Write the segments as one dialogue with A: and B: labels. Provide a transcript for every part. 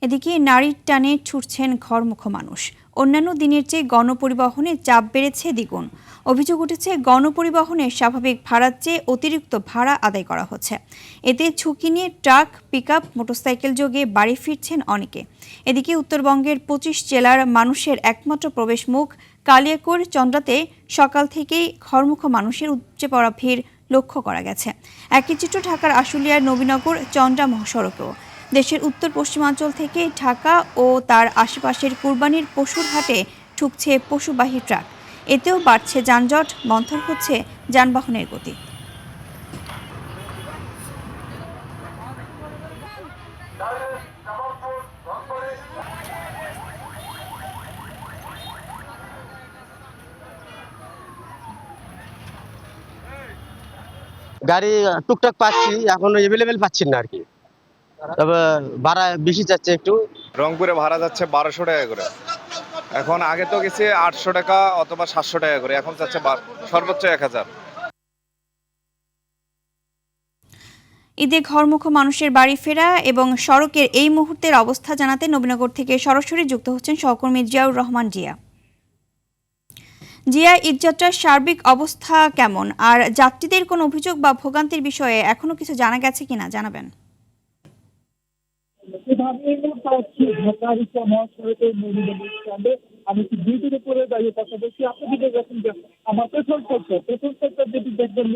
A: এদিকে নারীর টানে ছুটছেন ঘরমুখো মানুষ। অন্যান্য দিনের চেয়ে গণপরিবহনে চাপ বেড়েছে দ্বিগুণ। অভিযোগ উঠেছে গণপরিবহনের স্বাভাবিক ভাড়ার চেয়ে অতিরিক্ত ভাড়া আদায় করা হচ্ছে। এতে ঝুঁকি নিয়ে ট্রাক, পিকআপ, মোটরসাইকেল যোগে বাড়ি ফিরছেন অনেকে। এদিকে উত্তরবঙ্গের ২৫ জেলার মানুষের একমাত্র প্রবেশ মুখ কালিয়াকৈর চন্দ্রাতে সকাল থেকেই ঘরমুখো মানুষের উপচে পড়া ভিড় লক্ষ্য করা গেছে। একই চিত্র ঢাকার আশুলিয়ার নবীনগর চন্দ্রা মহাসড়কেও। দেশের উত্তর পশ্চিমাঞ্চল থেকে ঢাকা ও তার আশেপাশের কুরবানির পশুর হাটে ঠুকছে পশুবাহী ট্রাক। এতেও বাড়ছে যানজট, মন্থর হচ্ছে যানবাহনের গতি।
B: গাড়ি টুকটাক পাচ্ছি, এখন এভেলেবেল পাচ্ছি না আর কি। তবে ভাড়া বেশি যাচ্ছে একটু।
C: রংপুরে ভাড়া যাচ্ছে ১২০০ টাকা করে। এখন আগে তো গেছে ৮০০ টাকা অথবা ৭০০ টাকা করে, এখন যাচ্ছে সর্বোচ্চ ১০০০।
A: ঈদে ঘরমুখো মানুষের বাড়ি ফেরা এবং সড়কের এই মুহূর্তের অবস্থা জানাতে নবীনগর থেকে সরাসরি যুক্ত হচ্ছেন সহকর্মী জিয়াউর রহমান জিয়া। জিয়া, ঈদযাত্রার সার্বিক অবস্থা কেমন, আর যাত্রীদের কোনো অভিযোগ বা ভোগান্তির বিষয়ে এখনো কিছু জানা গেছে কিনা জানাবেন।
D: আমি একটু ব্রিজের উপরে দাঁড়িয়ে কথা বলছি। আপনি দেখেন যে আমার পেছন সেক্টর যেটি দেখবেন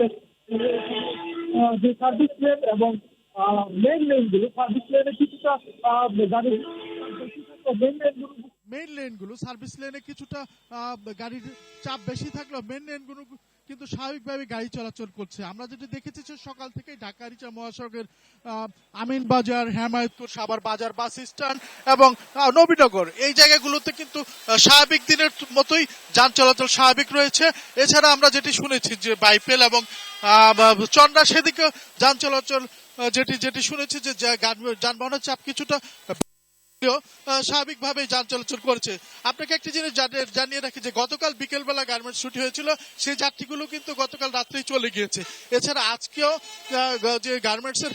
D: যে সার্ভিস লেন এবং মেন লেনগুলো, সার্ভিস লেনে কিছুটা গাড়ি
E: মেইন লেনগুলো সার্ভিস লেনে কিছুটা গাড়ির চাপ বেশি থাকলেও মেইন লেনগুলো কিন্তু স্বাভাবিকভাবে গাড়ি চলাচল করছে। আমরা যেটা দেখেছি যে সকাল থেকেই ঢাকা রিচা মহাসড়কের আমিন বাজার, হেমায়তপুর, সাভার বাজার, বাস স্ট্যান্ড এবং নবীনগর এই জায়গাগুলোতে কিন্তু স্বাভাবিক দিনের মতোই যান চলাচল স্বাভাবিক রয়েছে। এছাড়া আমরা যেটি শুনেছি যে বাইপেল এবং চন্দ্রা সেদিকে যান চলাচল যেটি শুনেছি যে যানবাহনের চাপ কিছুটা স্বাভাবিকভাবে যান চলাচল করছে। আপনাকে একটি জিনিস জানিয়ে রাখি যে গতকাল বিকেলবেলা গার্মেন্টস ছুটি হয়েছিল, সেই যাত্রীগুলো কিন্তু গতকাল রাত্রেই চলে গিয়েছে। এছাড়া আজকেও যে গার্মেন্টসের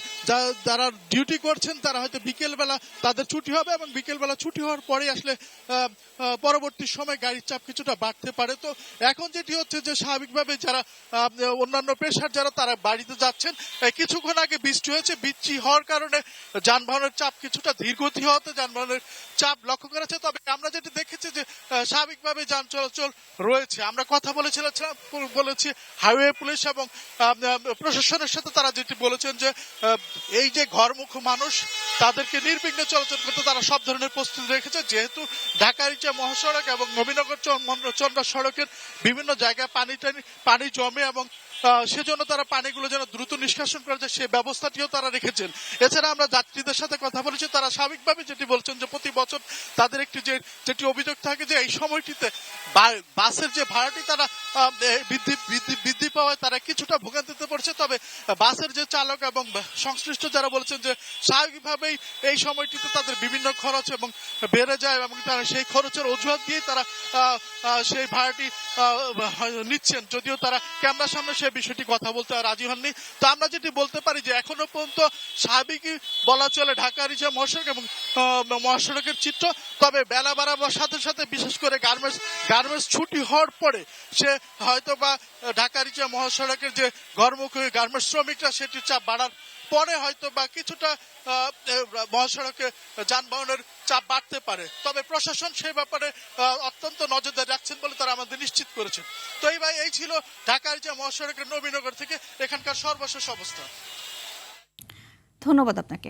E: যারা ডিউটি করছেন তারা হয়তো বিকেলবেলা তাদের ছুটি হবে এবং বিকেলবেলা ছুটি হওয়ার পরে আসলে পরবর্তী সময় গাড়ির চাপ কিছুটা বাড়তে পারে। তো এখন যেটি হচ্ছে যে স্বাভাবিকভাবে যারা অন্যান্য পেশার যারা তারা বাড়িতে যাচ্ছেন, কিছুক্ষণ আগে বৃষ্টি হয়েছে, বৃষ্টি হওয়ার কারণে যানবাহনের চাপ কিছুটা ধীরগতি হওয়াতে যানবাহনের চাপ লক্ষ্য করেছে। তবে আমরা যেটি দেখেছি যে স্বাভাবিকভাবে যান চলাচল রয়েছে। আমরা কথা বলেছি হাইওয়ে পুলিশ এবং প্রশাসনের সাথে, তারা যেটি বলেছেন যে এই যে ঘরমুখো মানুষ তাদেরকে নির্বিঘ্নে চলাচল করতে তারা সব ধরনের প্রস্তুতি রেখেছে। যেহেতু ঢাকা রিচা মহাসড়ক এবং নবীনগর চন্দ্রা সড়কের বিভিন্ন জায়গায় পানি জমে এবং সেজন্য তারা পানিগুলো যেন দ্রুত নিষ্কাশন করা যায় সেই ব্যবস্থাটিও তারা রেখেছেন। এছাড়া আমরা যাত্রীদের সাথে কথা বলেছি, তারা স্বাভাবিকভাবে যেটি বলছেন যে প্রতি বছর তাদের যেটি অভিযোগ থাকে যে এই সময়টিতে বাসের যে ভাড়াটি তারা বৃদ্ধি পাওয়ায় তারা কিছুটা ভোগান্তিতে পড়ছে। তবে বাসের যে চালক এবং সংশ্লিষ্ট যারা বলেছেন যে স্বাভাবিকভাবেই এই সময়টিতে তাদের বিভিন্ন খরচ এবং বেড়ে যায় এবং তারা সেই খরচের অজুহাত দিয়ে তারা সেই ভাড়াটি নিচ্ছেন, যদিও তারা ক্যামেরার সামনে সেই বিষয়টি কথা বলতে রাজি হননি। তো আমরা যেটি বলতে পারি যে এখনো পর্যন্ত স্বাভাবিকই বলা চলে ঢাকা রিচা মহাসড়ক এবং মহাসড়কের চিত্র। তবে বেলা বাড়াবার সাথে সাথে বিশেষ করে গার্মেন্টস ছুটি হওয়ার পরে সে হয়তো বা ঢাকা রিচা মহাসড়কের যে ঘরমুখী গার্মেন্টস শ্রমিকরা সেটির চাপ বাড়ার পরে হয়তো বা কিছুটা মহাসড়কে যানবাহনের চাপ বাড়তে পারে। তবে প্রশাসন সেই ব্যাপারে অত্যন্ত নজরদারি রাখছেন বলে তারা আমাদের নিশ্চিত করেছেন। তো এই ছিল ঢাকা রিচা মহাসড়কের নবীনগর থেকে এখানকার সর্বশেষ অবস্থা।
A: ধন্যবাদ আপনাকে।